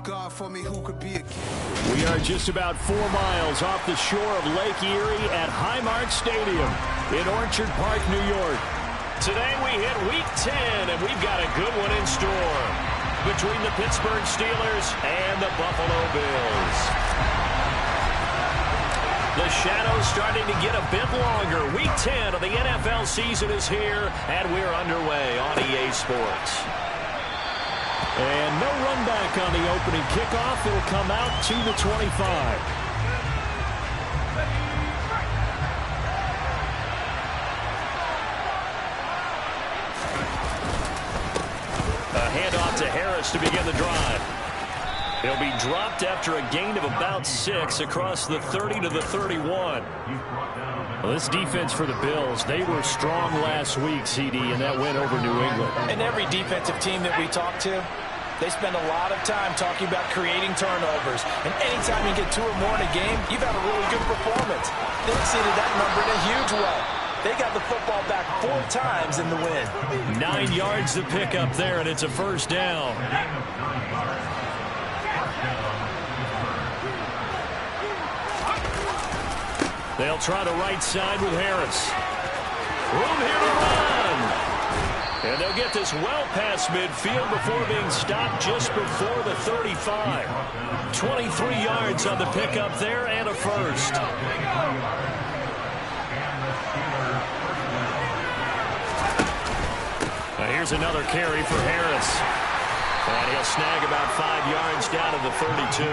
God for me, who could be against? We are just about 4 miles off the shore of Lake Erie at Highmark Stadium in Orchard Park, New York. Today we hit Week 10, and we've got a good one in store between the Pittsburgh Steelers and the Buffalo Bills. The shadow's starting to get a bit longer. Week 10 of the NFL season is here, and we're underway on EA Sports. And no run back on the opening kickoff. It'll come out to the 25. A handoff to Harris to begin the drive. He'll be dropped after a gain of about 6 across the 30 to the 31. Well, this defense for the Bills, they were strong last week, CD, and that went over New England. And every defensive team that we talk to, they spend a lot of time talking about creating turnovers. And anytime you get 2 or more in a game, you've had a really good performance. They exceeded that number in a huge way. They got the football back 4 times in the win. 9 yards to pick up there, and it's a first down. They'll try the right side with Harris. Room here to run. And they'll get this well past midfield before being stopped just before the 35. 23 yards on the pickup there and a first. Now here's another carry for Harris. And he'll snag about 5 yards down to the 32.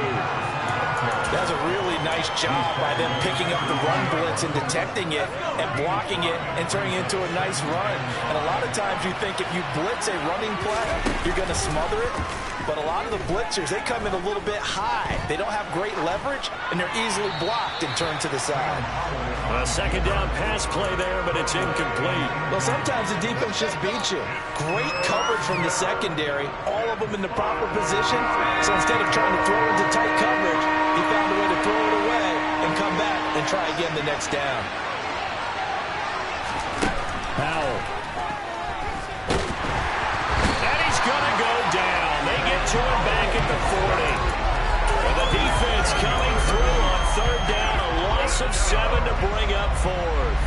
That's a really nice job by them picking up the run blitz and detecting it and blocking it and turning it into a nice run. And a lot of times you think if you blitz a running play, you're going to smother it. But a lot of the blitzers, they come in a little bit high. They don't have great leverage, and they're easily blocked and turned to the side. A second down pass play there, but it's incomplete. Well, sometimes the defense just beats you. Great coverage from the secondary, all of them in the proper position. So instead of trying to throw into tight coverage, he found a way to throw it away and come back and try again the next down. Powell. And he's going to go down. They get to him back at the 40. And the defense coming through on third down. A loss of 7 to bring up 4th.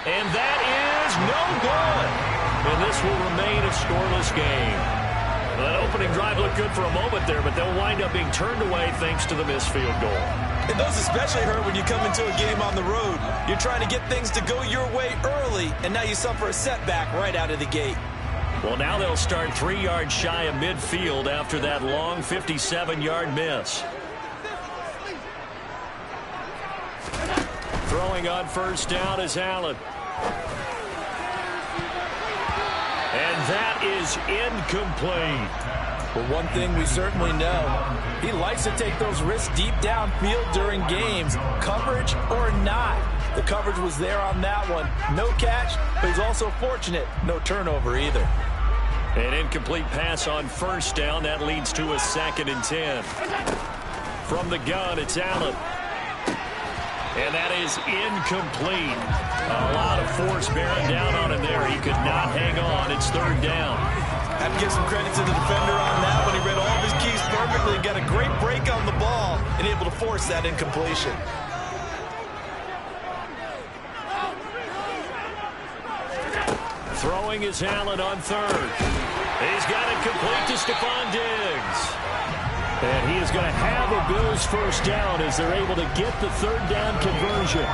And that is no good. And this will remain a scoreless game. Well, that opening drive looked good for a moment there, but they'll wind up being turned away thanks to the missed field goal. And those especially hurt when you come into a game on the road. You're trying to get things to go your way early, and now you suffer a setback right out of the gate. Well, now they'll start 3 yards shy of midfield after that long 57-yard miss. Throwing on first down is Allen. And that is incomplete. Well, one thing we certainly know, he likes to take those risks deep downfield during games, coverage or not. The coverage was there on that one. No catch, but he's also fortunate. No turnover either. An incomplete pass on first down. That leads to a 2nd and 10. From the gun, it's Allen. And that is incomplete. A lot of force bearing down on him there. He could not hang on. It's third down. I have to give some credit to the defender on that one. He read all of his keys perfectly, got a great break on the ball, and able to force that incompletion. Throwing is Allen on third. He's got it complete to Stephon Diggs. And he is going to have a Bills first down as they're able to get the third down conversion.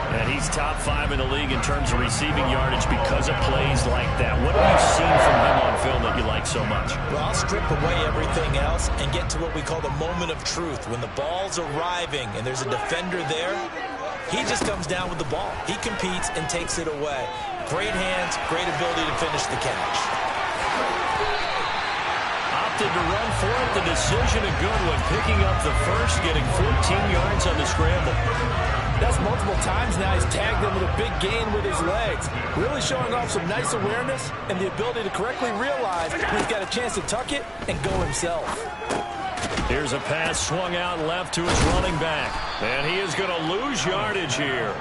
And he's top 5 in the league in terms of receiving yardage because of plays like that. What have you seen from him on film that you like so much? Well, I'll strip away everything else and get to what we call the moment of truth. When the ball's arriving and there's a defender there, he just comes down with the ball. He competes and takes it away. Great hands, great ability to finish the catch. opted to run for it. The decision a good one, picking up the first, getting 14 yards on the scramble. That's multiple times now he's tagged him with a big gain with his legs. Really showing off some nice awareness and the ability to correctly realize when he's got a chance to tuck it and go himself. Here's a pass swung out left to his running back. And he is going to lose yardage here.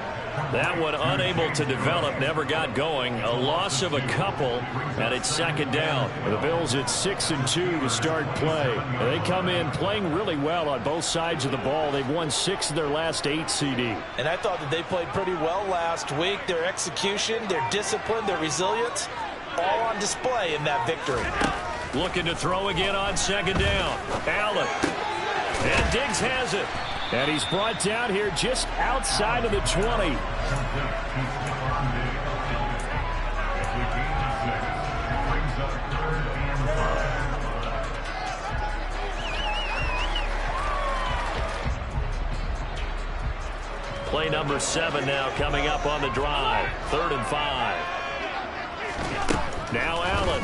That one unable to develop, never got going. A loss of a couple, and it's second down. The Bills at 6-2 to start play. They come in playing really well on both sides of the ball. They've won 6 of their last 8 CD. And I thought that they played pretty well last week. Their execution, their discipline, their resilience, all on display in that victory. Looking to throw again on second down. Allen. And Diggs has it. And he's brought down here just outside of the 20. Play number 7 now coming up on the drive. 3rd and 5. Now Allen.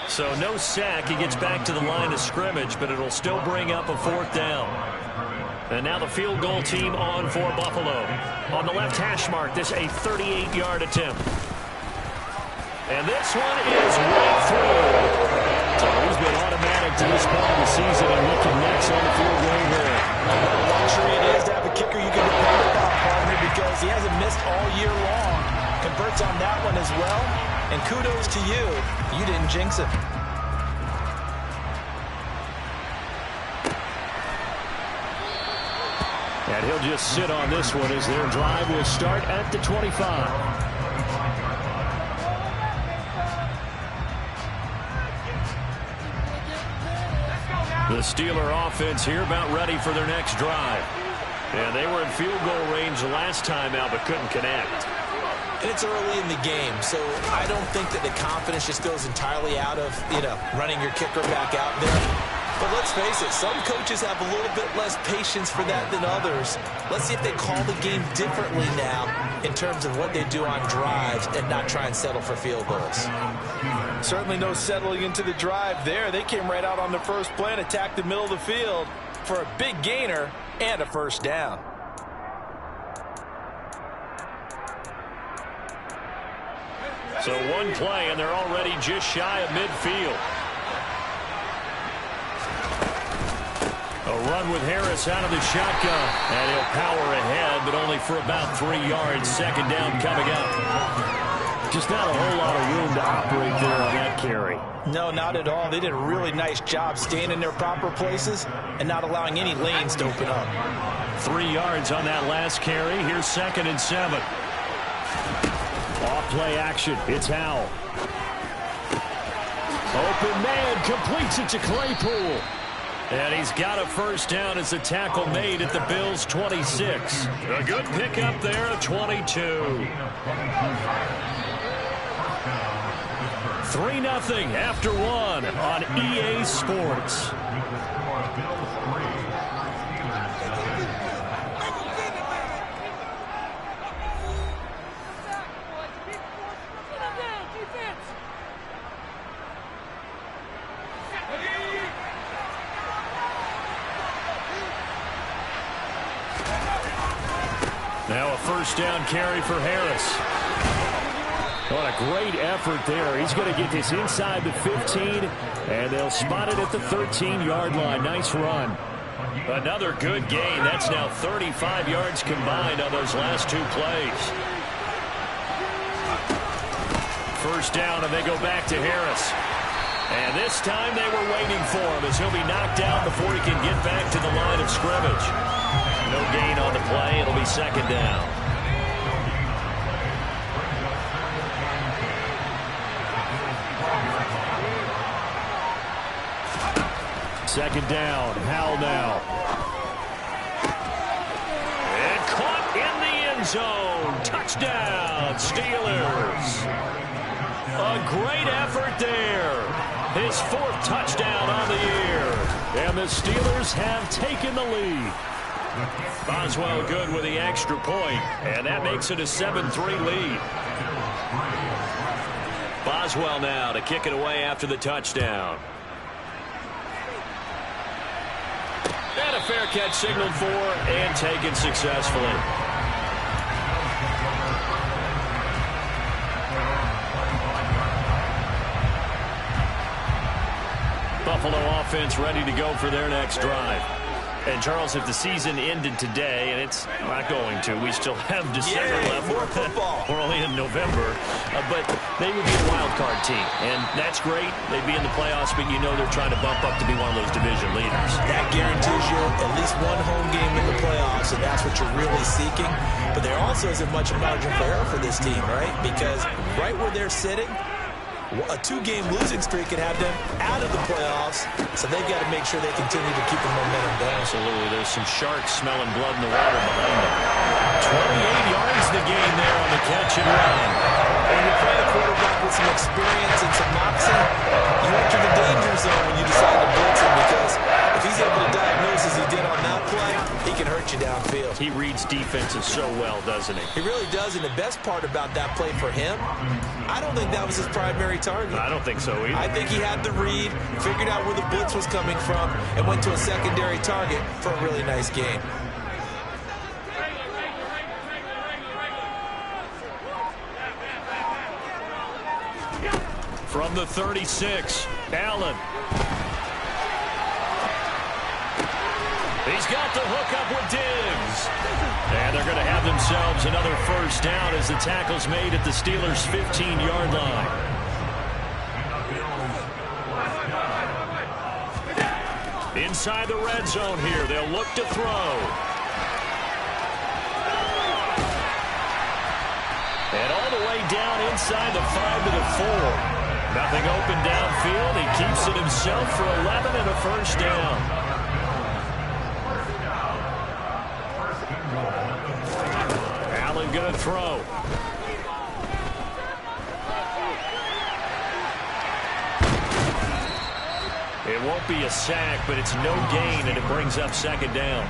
So no sack. He gets back to the line of scrimmage, but it'll still bring up a 4th down. And now the field goal team on for Buffalo. On the left hash mark, this a 38-yard attempt. And this one is right through. So he's been automatic to this point of the season and looking next on the field goal here. What a luxury it is to have a kicker you can depend upon, partner, because he hasn't missed all year long. Converts on that one as well. And kudos to you. You didn't jinx it. And he'll just sit on this one as their drive will start at the 25. The Steeler offense here about ready for their next drive. And they were in field goal range last time out but couldn't connect. And it's early in the game, so I don't think that the confidence just goes entirely out of, running your kicker back out there. But let's face it, some coaches have a little bit less patience for that than others. Let's see if they call the game differently now in terms of what they do on drives and not try and settle for field goals. Certainly no settling into the drive there. They came right out on the first play and attacked the middle of the field for a big gainer and a 1st down. So one play, and they're already just shy of midfield. A run with Harris out of the shotgun. And he'll power ahead, but only for about 3 yards. Second down coming up. Just not a whole lot of room to operate there on that carry. No, not at all. They did a really nice job staying in their proper places and not allowing any lanes to open up. 3 yards on that last carry. Here's 2nd and 7. Off-play action. It's Howell. Open man. Completes it to Claypool. And he's got a 1st down as the tackle made at the Bills' 26. A good pickup there at 22. 3-0 after 1 on EA Sports. Now a 1st down carry for Harris. What a great effort there. He's going to get this inside the 15, and they'll spot it at the 13-yard line. Nice run. Another good gain. That's now 35 yards combined on those last 2 plays. 1st down, and they go back to Harris. And this time they were waiting for him as he'll be knocked out before he can get back to the line of scrimmage. No gain on the play. It'll be 2nd down. Second down. Howell now. And caught in the end zone. Touchdown, Steelers. A great effort there. His 4th touchdown on the year. And the Steelers have taken the lead. Boswell good with the extra point, and that makes it a 7-3 lead. Boswell now to kick it away after the touchdown. And a fair catch signaled for and taken successfully. Buffalo offense ready to go for their next drive. And, Charles, if the season ended today, and it's not going to, we still have December left. More football. We're only in November. But they would be a wild card team. And that's great. They'd be in the playoffs, but you know they're trying to bump up to be one of those division leaders. That guarantees you at least one home game in the playoffs, and that's what you're really seeking. But there also isn't much margin for error for this team, right? Because right where they're sitting, a two-game losing streak could have them out of the playoffs, so they've got to make sure they continue to keep the momentum going. Absolutely. There's some sharks smelling blood in the water behind them. 28 yards to gain there on the catch and run. When you're playing a quarterback with some experience and some moxie, you enter the danger zone when you decide to blitz him, because if he's able to diagnose as he did on that play, he can hurt you downfield. He reads defenses so well, doesn't he? He really does, and the best part about that play for him, I don't think that was his primary target. I don't think so either. I think he had the read, figured out where the blitz was coming from, and went to a secondary target for a really nice gain. From the 36, Allen. He's got the hook up with Diggs. And they're going to have themselves another first down as the tackle's made at the Steelers' 15-yard line. Inside the red zone here, they'll look to throw. And all the way down inside the 5 to the 4. Nothing open downfield. He keeps it himself for 11 and a first down. Allen going to throw. It won't be a sack, but it's no gain, and it brings up second down.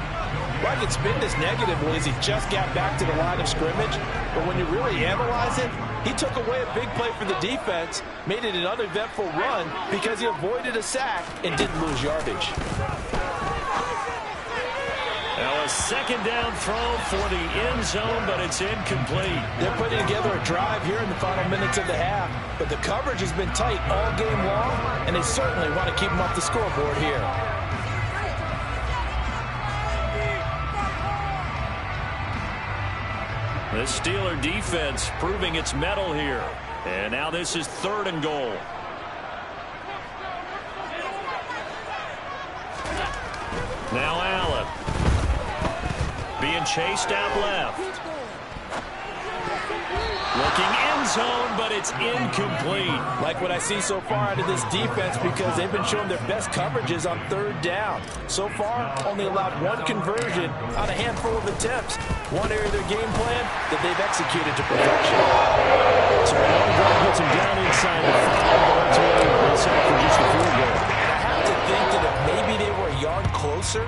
Well, I can spin this negatively as he just got back to the line of scrimmage. But when you really analyze it, he took away a big play for the defense, made it an uneventful run because he avoided a sack and didn't lose yardage. Now a second down throw for the end zone, but it's incomplete. They're putting together a drive here in the final minutes of the half, but the coverage has been tight all game long, and they certainly want to keep them off the scoreboard here. The Steeler defense proving its mettle here. And now this is 3rd and goal. Now Allen. Being chased out left. Looking end zone, but it's incomplete. Like what I see so far out of this defense, because they've been showing their best coverages on 3rd down. So far, only allowed one conversion on a handful of attempts. One area of their game plan that they've executed to perfection. So one drive puts him down inside the 5, but ultimately they'll settle for just a field goal. And I have to think that if maybe they were a yard closer,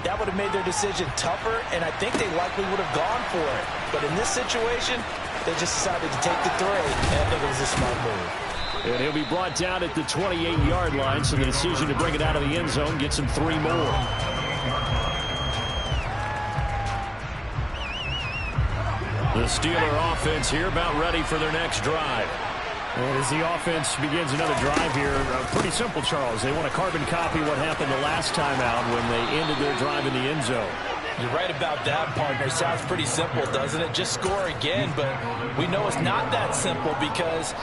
that would have made their decision tougher, and I think they likely would have gone for it. But in this situation, they just decided to take the 3, and I think it was a smart move. And he'll be brought down at the 28-yard line, so the decision to bring it out of the end zone gets him 3 more. The Steeler offense here about ready for their next drive. And as the offense begins another drive here, pretty simple, Charles. They want to carbon copy what happened the last time out when they ended their drive in the end zone. You're right about that, partner. Sounds pretty simple, doesn't it? Just score again, but we know it's not that simple because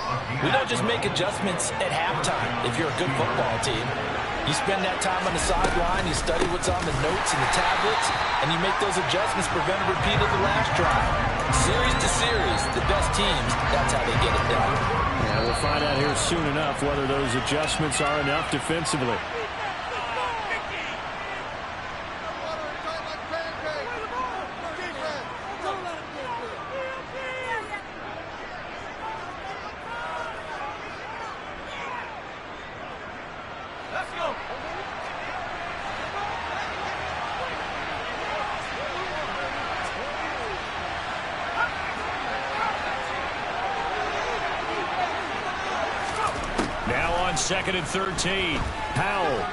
we don't just make adjustments at halftime if you're a good football team. You spend that time on the sideline, you study what's on the notes and the tablets, and you make those adjustments, prevent a repeat of the last drive. Series to series, the best teams, that's how they get it done. Yeah, we'll find out here soon enough whether those adjustments are enough defensively. on 2nd and 13. Howell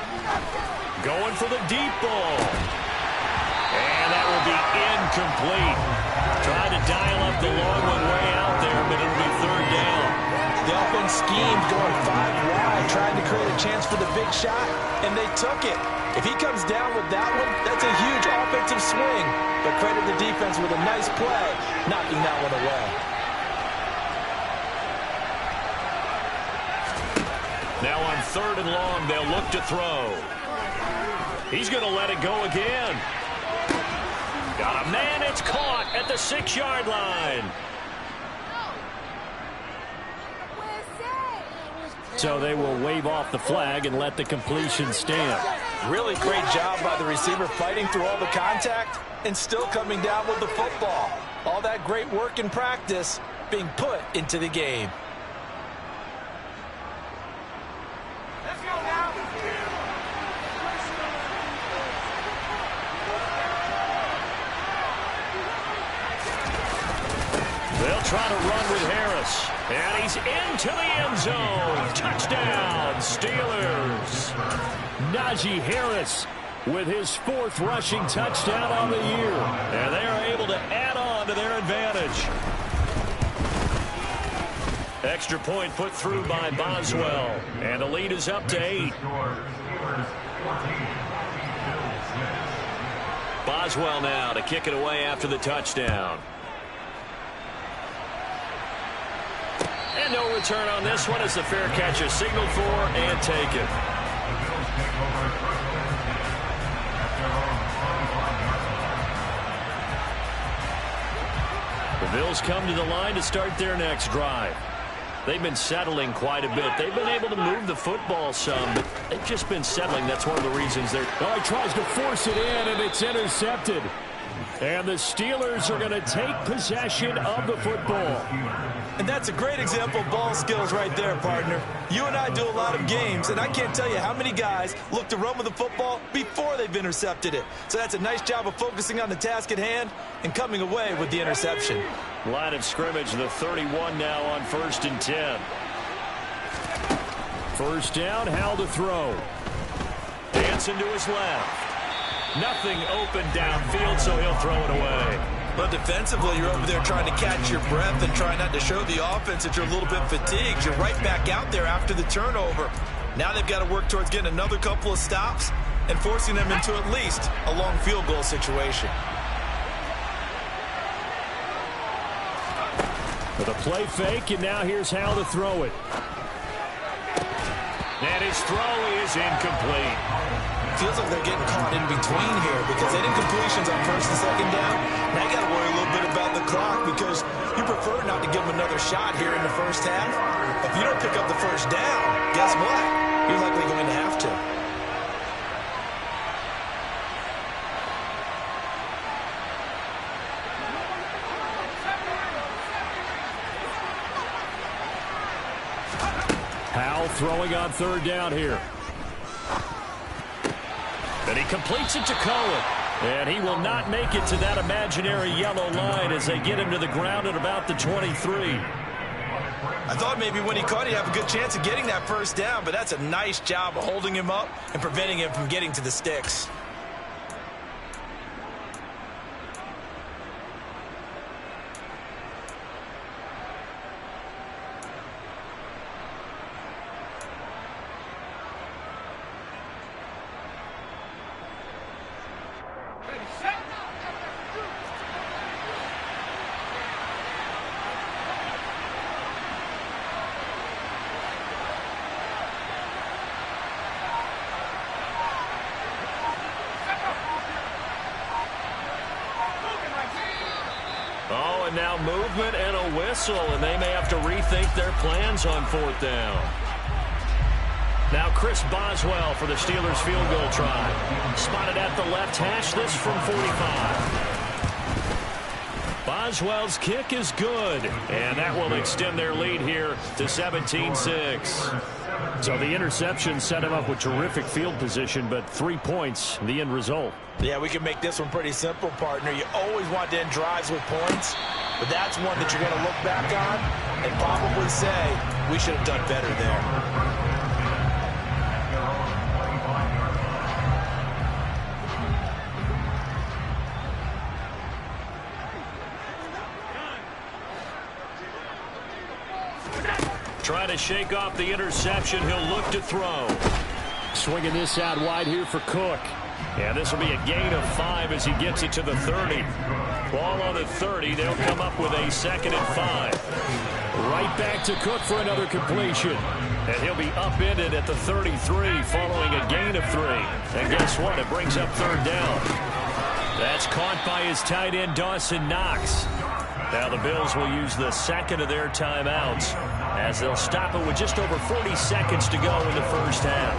going for the deep ball. And that will be incomplete. Trying to dial up the long one way out there, but it'll be 3rd down. The offense schemed going 5 wide, trying to create a chance for the big shot, and they took it. If he comes down with that one, that's a huge offensive swing. But credit the defense with a nice play, knocking that one away. Now on 3rd and long, they'll look to throw. He's going to let it go again. Got a man, it's caught at the 6-yard line. So they will wave off the flag and let the completion stand. Really great job by the receiver fighting through all the contact and still coming down with the football. All that great work in practice being put into the game. They'll try to run with Harris. And he's into the end zone. Touchdown, Steelers. Najee Harris with his 4th rushing touchdown on the year. And they are able to add on to their advantage. Extra point put through by Boswell. And the lead is up to 8. Boswell now to kick it away after the touchdown. And no return on this one as the fair catch is signaled for and taken. The Bills come to the line to start their next drive. They've been settling quite a bit. They've been able to move the football some, but they've just been settling. That's one of the reasons they're... Oh, he tries to force it in, and it's intercepted. And the Steelers are going to take possession of the football. And that's a great example of ball skills right there, partner. You and I do a lot of games, and I can't tell you how many guys look to run with the football before they've intercepted it. So that's a nice job of focusing on the task at hand and coming away with the interception. Line of scrimmage, the 31 now on 1st and 10. 1st down, Howell to throw. Dancing to his left. Nothing open downfield, so he'll throw it away. But defensively, you're over there trying to catch your breath and try not to show the offense that you're a little bit fatigued. You're right back out there after the turnover. Now they've got to work towards getting another couple of stops and forcing them into at least a long field goal situation. With a play fake, and now here's Howell to throw it. And his throw is incomplete. Feels like they're getting caught in between here because they did completions on 1st and 2nd down. Now you got to worry a little bit about the clock because you prefer not to give them another shot here in the 1st half. If you don't pick up the 1st down, guess what? You're likely going to have to. Howell throwing on 3rd down here. And he completes it to Cohen. And he will not make it to that imaginary yellow line as they get him to the ground at about the 23. I thought maybe when he caught, he'd have a good chance of getting that 1st down, but that's a nice job of holding him up and preventing him from getting to the sticks. Oh, and now movement and a whistle, and they may have to rethink their plans on 4th down. Now Chris Boswell for the Steelers field goal try. Spotted at the left hash, this from 45. Boswell's kick is good, and that will extend their lead here to 17-6. So the interception set him up with terrific field position, but 3 points, the end result. Yeah, we can make this one pretty simple, partner. You always want to end drives with points, but that's one that you're going to look back on and probably say, we should have done better there. Trying to shake off the interception. He'll look to throw. Swinging this out wide here for Cook. Yeah, this will be a gain of 5 as he gets it to the 30. Ball on the 30. They'll come up with a 2nd and 5. Right back to Cook for another completion. And he'll be upended at the 33 following a gain of 3. And guess what? It brings up 3rd down. That's caught by his tight end, Dawson Knox. Now the Bills will use the 2nd of their timeouts as they'll stop it with just over 40 seconds to go in the first half.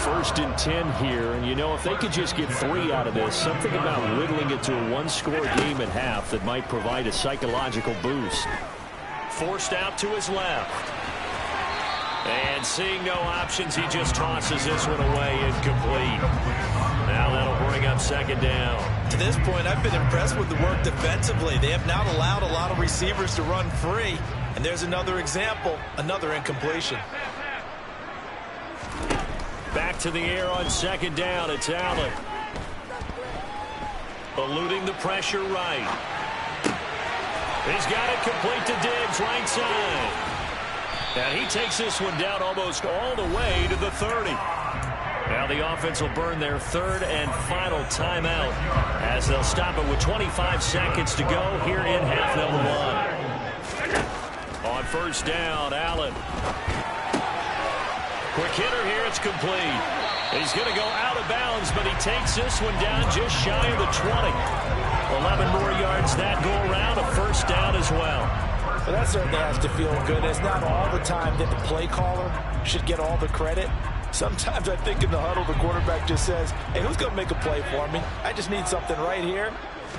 1st and 10 here, and you know, if they could just get 3 out of this, something about whittling it to a 1-score game at half that might provide a psychological boost. Forced out to his left. And seeing no options, he just tosses this one away, incomplete. Now that'll bring up 2nd down. To this point, I've been impressed with the work defensively. They have not allowed a lot of receivers to run free. And there's another example, another incompletion. Back to the air on 2nd down. It's Allen. Eluding the pressure right. He's got it complete to Diggs, right side. And he takes this one down almost all the way to the 30. Now the offense will burn their 3rd and final timeout as they'll stop it with 25 seconds to go here in half number 1. On 1st down, Allen. Quick hitter here, it's complete. He's going to go out of bounds, but he takes this one down just shy of the 20. 11 more yards that go around, a 1st down as well. Well, that certainly has to feel good. It's not all the time that the play caller should get all the credit. Sometimes I think in the huddle, the quarterback just says, hey, who's going to make a play for me? I just need something right here.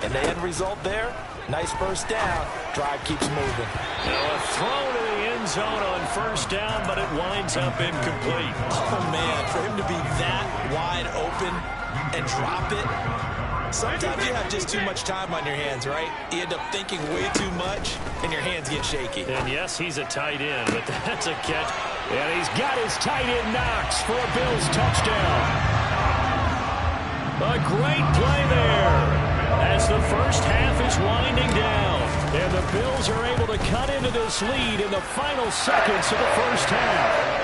And the end result there, nice 1st down. Drive keeps moving. Now a throw to the end zone on 1st down, but it winds up incomplete. Oh, man, for him to be that wide open and drop it. Sometimes you have just too much time on your hands, right? You end up thinking way too much, and your hands get shaky. And yes, he's a tight end, but that's a catch. And he's got his tight end Knox for a Bills touchdown. A great play there as the first half is winding down. And the Bills are able to cut into this lead in the final seconds of the first half.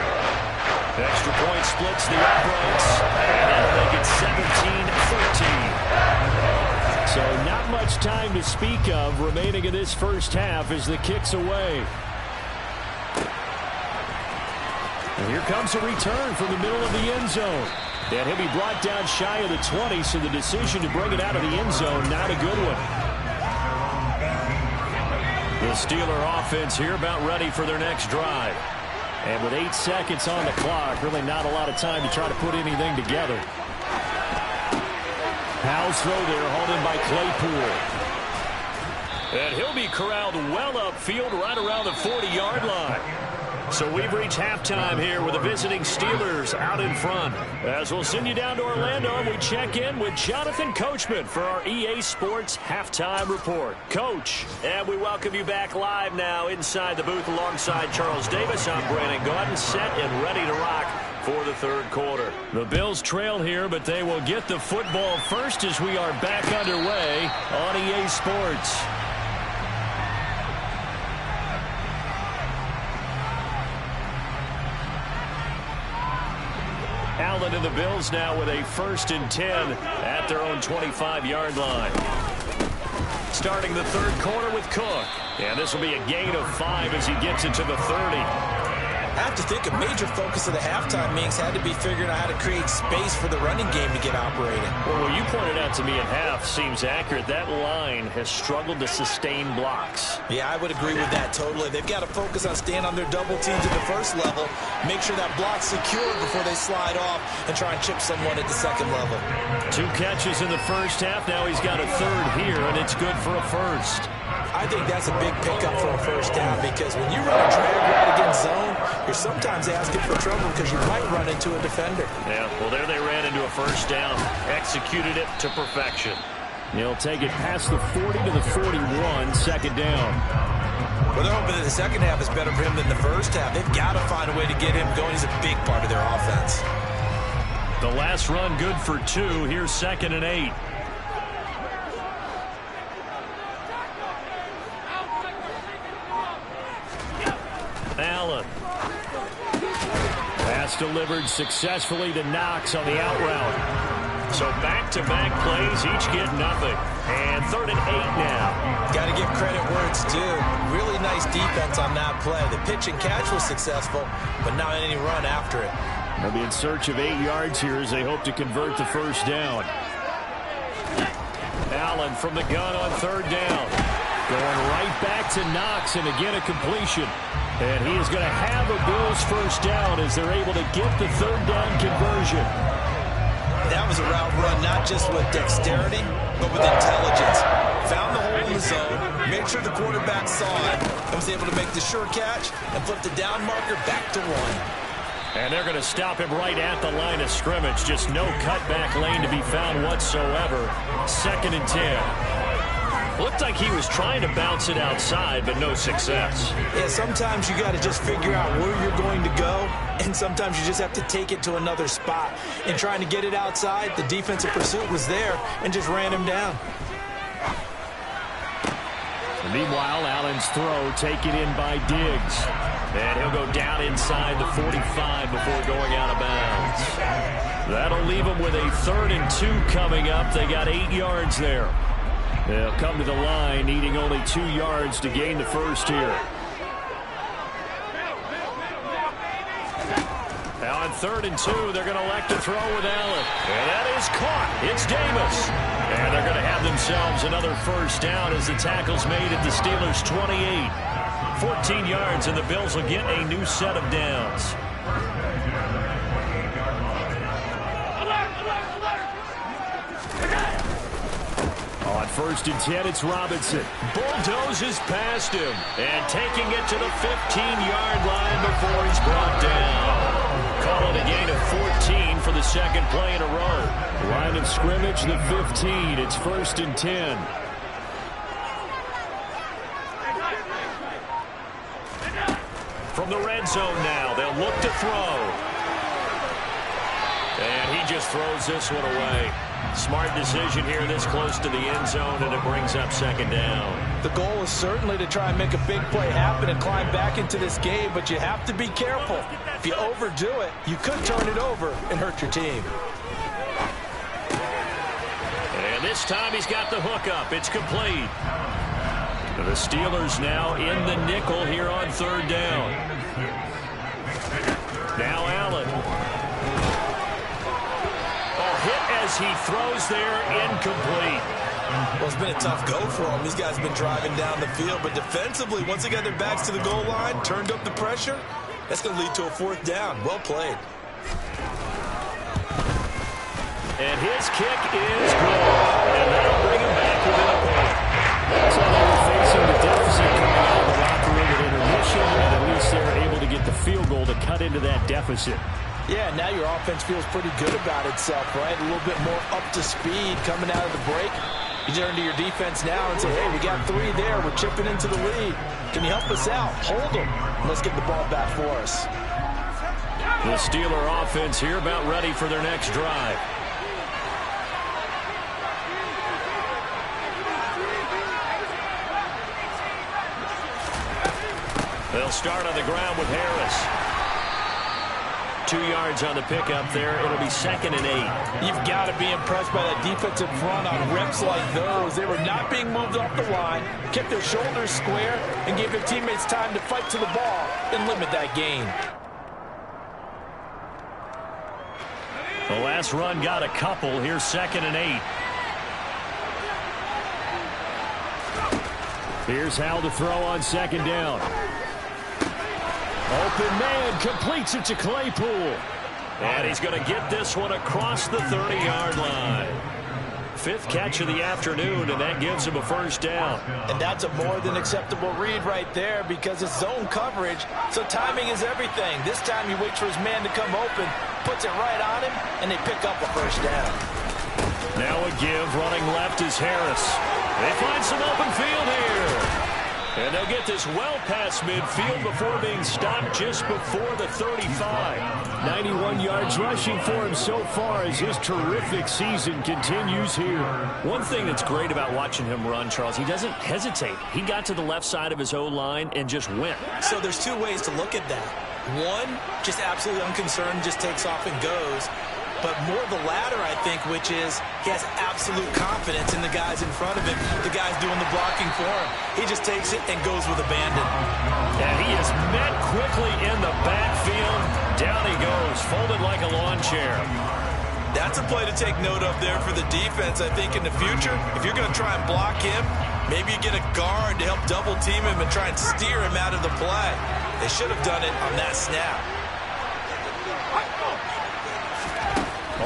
Extra point splits the uprights, and that'll make it 17-14. So not much time to speak of remaining in this first half as the kick's away. And here comes a return from the middle of the end zone. And he'll be brought down shy of the 20, so the decision to bring it out of the end zone, not a good one. The Steeler offense here about ready for their next drive. And with 8 seconds on the clock, really not a lot of time to try to put anything together. Powell's throw there, hauled in by Claypool. And he'll be corralled well upfield right around the 40-yard line. So we've reached halftime here with the visiting Steelers out in front. As we'll send you down to Orlando, and we check in with Jonathan Coachman for our EA Sports Halftime Report. Coach, and we welcome you back live now inside the booth alongside Charles Davis. I'm Brandon Gaudin, set and ready to rock for the 3rd quarter. The Bills trail here, but they will get the football first as we are back underway on EA Sports. Allen and the Bills now with a 1st and 10 at their own 25-yard line. Starting the 3rd quarter with Cook. And this will be a gain of 5 as he gets it to the 30. I have to think a major focus of the halftime meetings had to be figuring out how to create space for the running game to get operating. Well, what you pointed out to me at half seems accurate. That line has struggled to sustain blocks. Yeah, I would agree with that totally. They've got to focus on staying on their double teams at the first level, make sure that block's secure before they slide off and try and chip someone at the 2nd level. 2 catches in the first half. Now he's got a 3rd here, and it's good for a 1st. I think that's a big pickup for a 1st down because when you run a drag route against zone, you're sometimes asking for trouble because you might run into a defender. Yeah, well, there they ran into a 1st down, executed it to perfection. He'll take it past the 40 to the 41, 2nd down. Well, they're hoping that the second half is better for him than the first half. They've got to find a way to get him going. He's a big part of their offense. The last run good for 2. Here's 2nd and 8. Allen That's delivered successfully to Knox on the out route. So back-to-back plays, each get nothing. And 3rd and 8 now. Got to give credit where it's due. Really nice defense on that play. The pitch and catch was successful, but not any run after it. They'll be in search of 8 yards here as they hope to convert the first down. Allen from the gun on 3rd down. Going right back to Knox, and again a completion. And he is going to have a Bills first down as they're able to get the 3rd down conversion. That was a route run not just with dexterity, but with intelligence. Found the hole in the zone, made sure the quarterback saw it, and was able to make the sure catch and flip the down marker back to 1. And they're going to stop him right at the line of scrimmage. Just no cutback lane to be found whatsoever. 2nd and 10. Looked like he was trying to bounce it outside, but no success. Yeah, sometimes you got to just figure out where you're going to go, and sometimes you just have to take it to another spot. In trying to get it outside, the defensive pursuit was there and just ran him down. And meanwhile, Allen's throw taken in by Diggs. And he'll go down inside the 45 before going out of bounds. That'll leave them with a 3rd and 2 coming up. They got 8 yards there. They'll come to the line, needing only 2 yards to gain the first here. Now on 3rd and 2, they're going to elect to throw with Allen. And that is caught. It's Davis. And they're going to have themselves another first down as the tackle's made at the Steelers' 28. 14 yards, and the Bills will get a new set of downs. On 1st and 10, it's Robinson. Bulldozes past him and taking it to the 15-yard line before he's brought down. Call it a gain of 14 for the 2nd play in a row. Line of scrimmage, the 15. It's 1st and 10. From the red zone now, they'll look to throw. And he just throws this one away. Smart decision here this close to the end zone, and it brings up 2nd down. The goal is certainly to try and make a big play happen and climb back into this game, but you have to be careful. If you overdo it, you could turn it over and hurt your team. And this time he's got the hook up. It's complete. The Steelers now in the nickel here on 3rd down. Now Allen. Oh, hit as he throws there, incomplete. Well, it's been a tough go for him. These guys have been driving down the field, but defensively, once they got their backs to the goal line, turned up the pressure, that's going to lead to a 4th down. Well played. And his kick is good. And that'll bring him back within a point. So they were facing the deficit coming out of the locker room at intermission, and at least they were able to get the field goal to cut into that deficit. Yeah, now your offense feels pretty good about itself, right? A little bit more up to speed coming out of the break. You turn to your defense now and say, hey, we got 3 there. We're chipping into the lead. Can you help us out? Hold them. Let's get the ball back for us. The Steeler offense here about ready for their next drive. They'll start on the ground with Harris. 2 yards on the pickup there. It'll be 2nd and 8. You've got to be impressed by that defensive front on reps like those. They were not being moved off the line, kept their shoulders square, and gave their teammates time to fight to the ball and limit that gain. The last run got a couple. Here's 2nd and 8. Here's Hal to throw on 2nd down. Open man, completes it to Claypool. And he's going to get this one across the 30-yard line. 5th catch of the afternoon, and that gives him a first down. And that's a more than acceptable read right there because it's zone coverage, so timing is everything. This time he waits for his man to come open, puts it right on him, and they pick up a first down. Now a give, running left is Harris. They find some open field here. And they'll get this well past midfield before being stopped just before the 35. 91 yards rushing for him so far as his terrific season continues here. One thing that's great about watching him run, Charles, he doesn't hesitate. He got to the left side of his O-line and just went. So there's 2 ways to look at that. One, just absolutely unconcerned, just takes off and goes. But more the latter, I think, which is he has absolute confidence in the guys in front of him, the guys doing the blocking for him. He just takes it and goes with abandon. And he is met quickly in the backfield. Down he goes, folded like a lawn chair. That's a play to take note of there for the defense, I think, in the future. If you're going to try and block him, maybe you get a guard to help double-team him and try and steer him out of the play. They should have done it on that snap.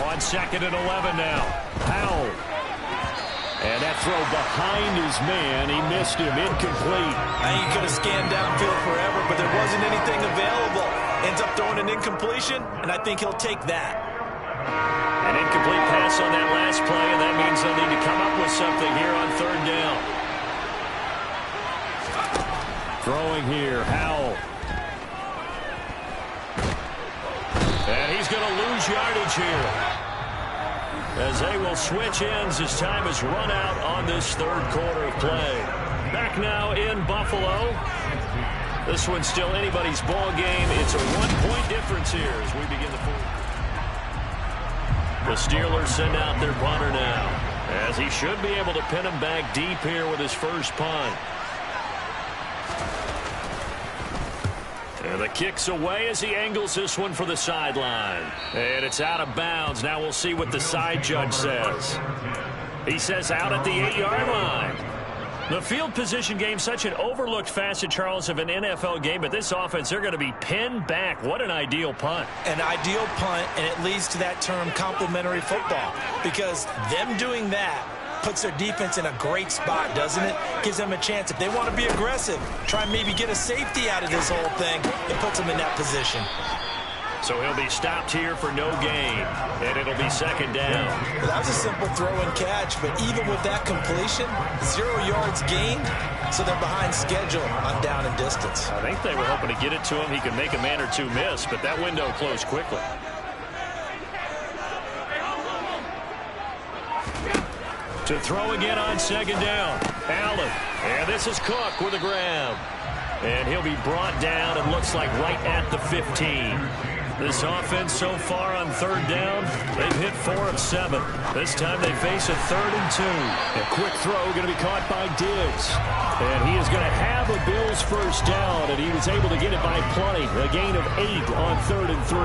On 2nd and 11 now. Powell. And that throw behind his man. He missed him. Incomplete. I think he could have scanned downfield forever, but there wasn't anything available. Ends up throwing an incompletion, and I think he'll take that. An incomplete pass on that last play, and that means they'll need to come up with something here on 3rd down. Throwing here, Howell. And he's going to lose yardage here, as they will switch ends as time has run out on this 3rd quarter of play. Back now in Buffalo. This one's still anybody's ball game. It's a 1-point difference here as we begin the 4th. The Steelers send out their punter now, as he should be able to pin him back deep here with his first punt. And the kick's away as he angles this one for the sideline. And it's out of bounds. Now we'll see what the side judge says. He says out at the 8-yard line. The field position game, such an overlooked facet, Charles, of an NFL game. But this offense, they're going to be pinned back. What an ideal punt. An ideal punt, and it leads to that term complementary football. Because them doing that puts their defense in a great spot, doesn't it? Gives them a chance. If they want to be aggressive, try and maybe get a safety out of this whole thing, it puts them in that position. So he'll be stopped here for no gain, and it'll be 2nd down. Well, that was a simple throw and catch, but even with that completion, 0 yards gained, so they're behind schedule on down and distance. I think they were hoping to get it to him. He could make a man or two miss, but that window closed quickly. To throw again on 2nd down. Allen. And this is Cook with a grab. And he'll be brought down, and looks like right at the 15. This offense so far on 3rd down, they've hit 4 of 7. This time they face a 3rd and 2. A quick throw going to be caught by Diggs. And he is going to have a Bills first down, and he was able to get it by plenty. A gain of 8 on 3rd and 3.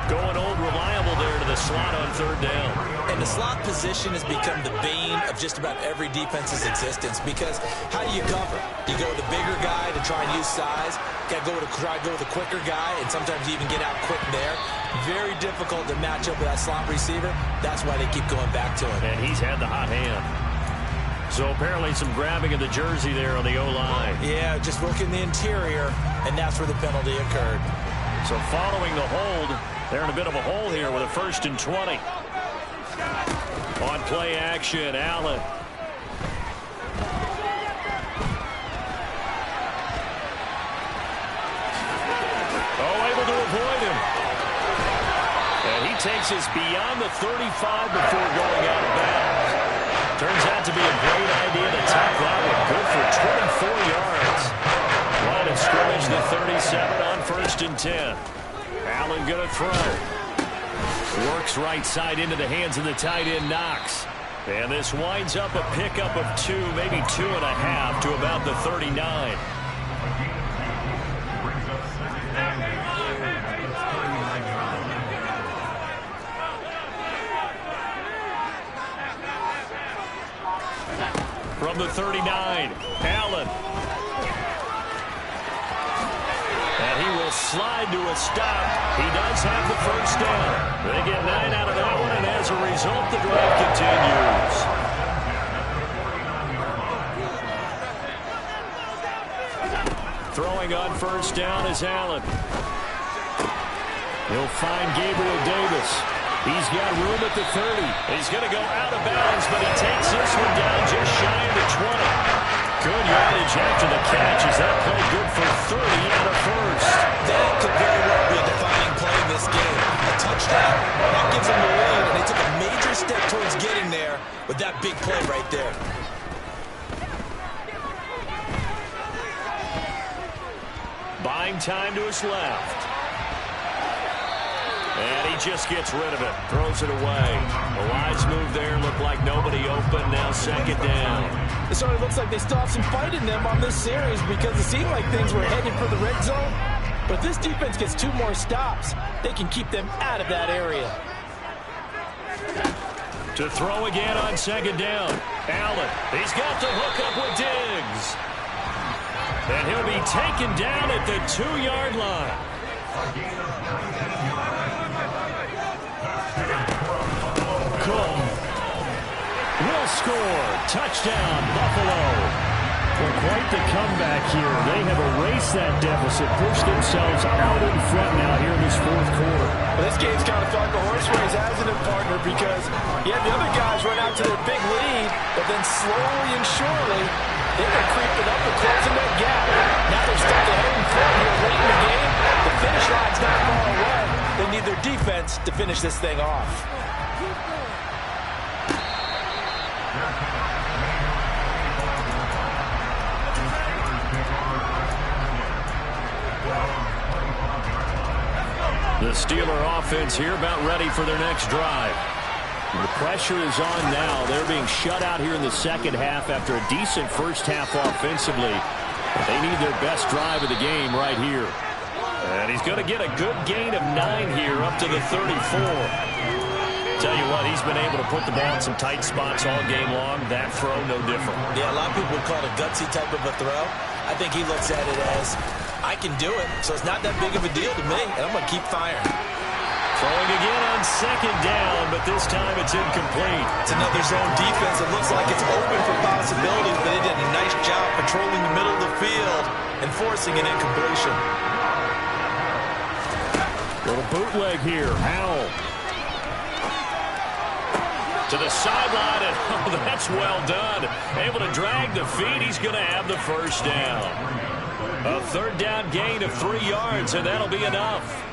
Going old reliable there to the slot on 3rd down. And the slot position has become the bane of just about every defense's existence, because how do you cover? Do you go with the bigger guy to try and use size? Got to try to go with the quicker guy, and sometimes you even get out quick there. Very difficult to match up with that slot receiver. That's why they keep going back to him. And he's had the hot hand. So apparently some grabbing of the jersey there on the O-line. Yeah, just working the interior, and that's where the penalty occurred. So following the hold, they're in a bit of a hole here with a 1st and 20. On play action, Allen. Oh, able to avoid him. And he takes us beyond the 35 before going out of bounds. Turns out to be a great idea to tack that one. Good for 24 yards. Line of scrimmage, the 37 on 1st and 10. Allen going to throw. Works right side into the hands of the tight end, Knox. And this winds up a pickup of 2, maybe 2.5 to about the 39. From the 39, Allen. And he will slide to a stop. He does have the first down. They get 9 out of that one, and as a result, the drive continues. Throwing on first down is Allen. He'll find Gabriel Davis. He's got room at the 30. He's going to go out of bounds, but he takes this one down just shy of the 20. Good yardage after the catch. Is that play good for 30 and a first? That could very well be a defining play in this game. A touchdown, that gives them the lead, and they took a major step towards getting there with that big play right there. Buying time to his left. And he just gets rid of it. Throws it away. The wise move there. Looked like nobody open. Now second down. It sort of looks like they still have some fight in them on this series because it seemed like things were headed for the red zone. But if this defense gets 2 more stops, they can keep them out of that area. To throw again on second down. Allen. He's got the hook up with Diggs. And he'll be taken down at the 2-yard line. Will score. Touchdown, Buffalo. Well, quite the comeback here. They have erased that deficit, pushed themselves out in front now here in this fourth quarter. Well, this game's kind of felt like a horse race, hasn't it, partner? Because you had the other guys run out to their big lead, but then slowly and surely, they've been creeping up and closing that gap. Now they're stuck ahead in front here late in the game. The finish line's not far away. They need their defense to finish this thing off. The Steeler offense here about ready for their next drive. The pressure is on now. They're being shut out here in the second half after a decent first half offensively. They need their best drive of the game right here. And he's going to get a good gain of 9 here up to the 34. Tell you what, he's been able to put the ball in some tight spots all game long. That throw, no different. Yeah, a lot of people would call it a gutsy type of a throw. I think he looks at it as, I can do it, so it's not that big of a deal to me, and I'm going to keep firing. Throwing again on second down, but this time it's incomplete. It's another zone defense. It looks like it's open for possibilities, but they did a nice job patrolling the middle of the field and forcing an incompletion. Little bootleg here. Howell. To the sideline, and oh, that's well done. Able to drag the feet. He's going to have the first down. A third down gain of 3 yards, and that'll be enough.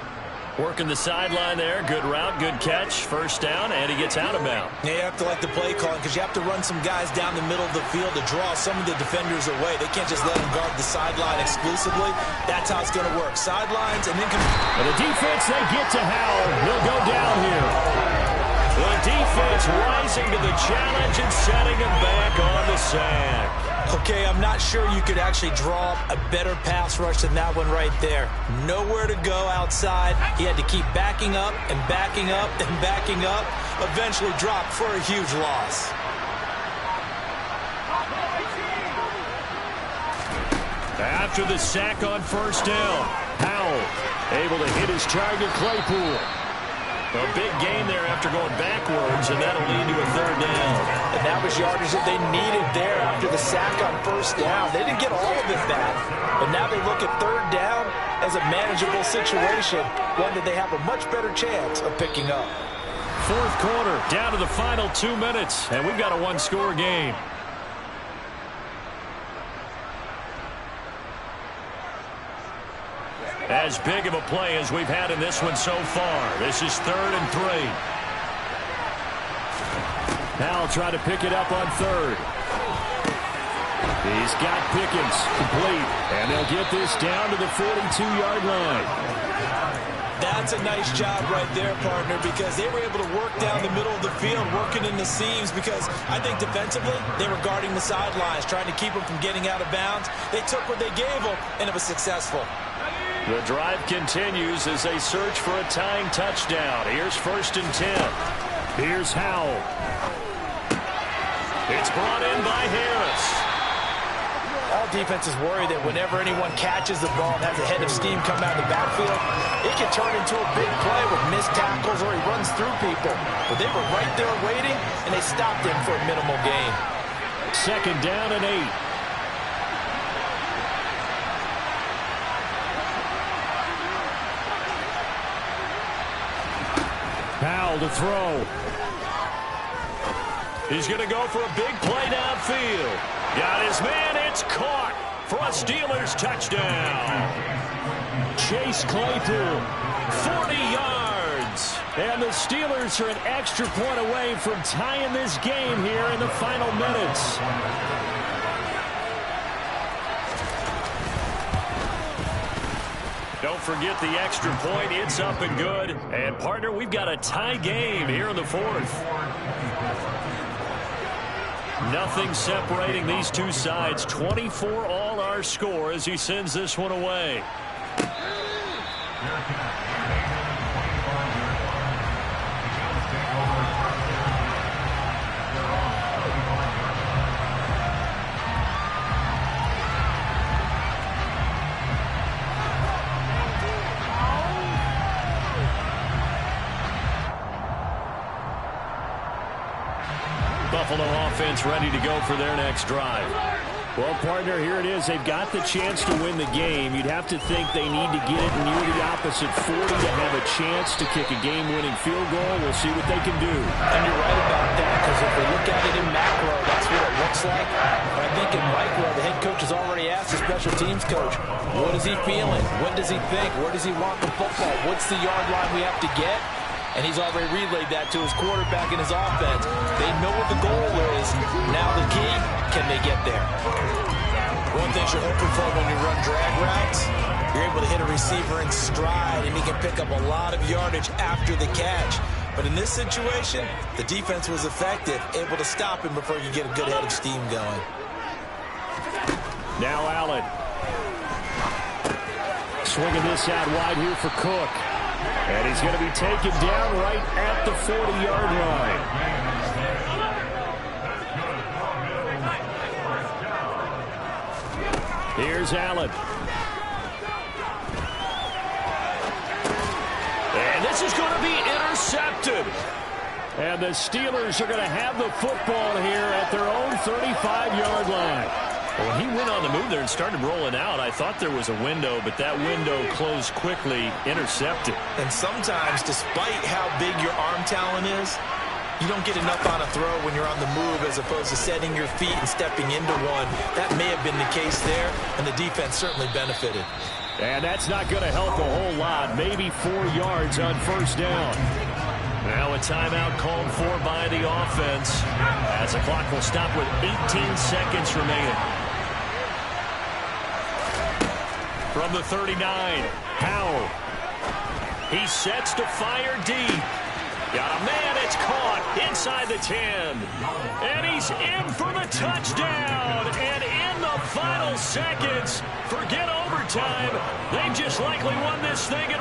Working the sideline there. Good route, good catch. First down, and he gets out of bounds. Yeah, you have to like the play calling because you have to run some guys down the middle of the field to draw some of the defenders away. They can't just let them guard the sideline exclusively. That's how it's going to work. Sidelines and then... And the defense, they get to Howell. He'll go down here. The defense rising to the challenge and setting him back on the sack. Okay, I'm not sure you could actually draw a better pass rush than that one right there. Nowhere to go outside. He had to keep backing up and backing up and backing up. Eventually dropped for a huge loss. After the sack on first down, Howell able to hit his target, Claypool. A big gain there after going backwards, and that'll lead to a third down. And that was yardage that they needed there after the sack on first down. They didn't get all of it back, but now they look at third down as a manageable situation, one that they have a much better chance of picking up. Fourth quarter, down to the final 2 minutes, and we've got a one-score game. As big of a play as we've had in this one so far. This is 3rd and 3. Now try to pick it up on third. He's got Pickens complete, and they'll get this down to the 42-yard line. That's a nice job right there, partner, because they were able to work down the middle of the field, working in the seams, because I think defensively they were guarding the sidelines, trying to keep them from getting out of bounds. They took what they gave them, and it was successful. The drive continues as they search for a tying touchdown. Here's 1st and 10. Here's Howell. It's brought in by Harris. All defenses worry that whenever anyone catches the ball and has a head of steam come out of the backfield, it can turn into a big play with missed tackles or he runs through people. But they were right there waiting, and they stopped him for a minimal gain. 2nd down and 8. Powell to throw. He's going to go for a big play downfield. Got his man. It's caught for a Steelers touchdown. Chase Claypool, 40 yards. And the Steelers are an extra point away from tying this game here in the final minutes. 2 Don't forget the extra point. It's up and good. And, partner, we've got a tie game here in the fourth. Nothing separating these two sides. 24 all our score as he sends this one away. Buffalo offense ready to go for their next drive. Well, partner, here it is. They've got the chance to win the game. You'd have to think they need to get it near the opposite 40 to have a chance to kick a game-winning field goal. We'll see what they can do. And you're right about that, because if we look at it in macro, that's what it looks like. But I think in micro, the head coach has already asked the special teams coach, what is he feeling? What does he think? Where does he want the football? What's the yard line we have to get? And he's already relayed that to his quarterback and his offense. They know what the goal is. Now the key, can they get there? One thing you're hoping for when you run drag routes, you're able to hit a receiver in stride, and he can pick up a lot of yardage after the catch. But in this situation, the defense was effective, able to stop him before you get a good head of steam going. Now Allen. Swinging this out wide here for Cook. And he's going to be taken down right at the 40-yard line. Here's Allen. And this is going to be intercepted. And the Steelers are going to have the football here at their own 35-yard line. Well, when he went on the move there and started rolling out, I thought there was a window, but that window closed quickly, intercepted. And sometimes, despite how big your arm talent is, you don't get enough on a throw when you're on the move as opposed to setting your feet and stepping into one. That may have been the case there, and the defense certainly benefited. And that's not going to help a whole lot. Maybe 4 yards on first down. Now a timeout called for by the offense as the clock will stop with 18 seconds remaining. From the 39, Howell. He sets to fire deep. Got a man, it's caught inside the 10. And he's in for the touchdown. And in the final seconds, forget overtime. They've just likely won this thing in